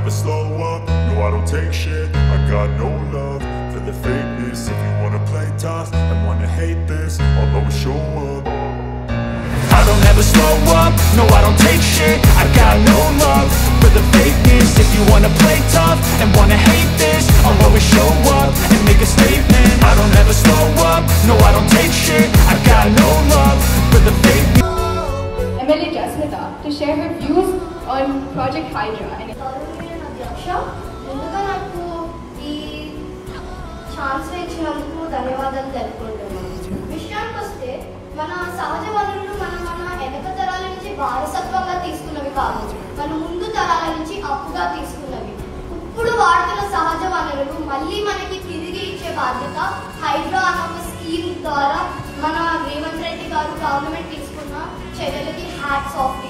never slow up, no I don't take shit. I got no love for the fakeness. If you wanna play tough and wanna hate this, I'll always show up. I don't ever slow up, no I don't take shit. I got no love for the fakeness. If you wanna play tough and wanna hate this, I'll always show up and make a statement. I don't ever slow up, no I don't take shit. I got no love for the fakeness. MLA Jasmita to share her views on Project Hydra. ముందుగా నాకు ఈ chance ఇచ్చినందుకు ధన్యవాదాలు తెలుపుకుంటున్నాను. విషయానికి వస్తే మన సహజ వనరులు మన వెనక తరాల నుంచి వారసత్వంగా తీసుకున్నవి కాదు, మన ముందు తరాల నుంచి అప్పుగా తీసుకున్నవి. ఇప్పుడు వాడుతున్న సహజ వనరులు మళ్ళీ మనకి తిరిగి ఇచ్చే బాధ్యత హైడ్రా అనే ఒక స్కీమ్ ద్వారా మన రేవంత్ రెడ్డి గారు గవర్నమెంట్ తీసుకున్న చర్యలకి హ్యాట్స్ ఆఫ్.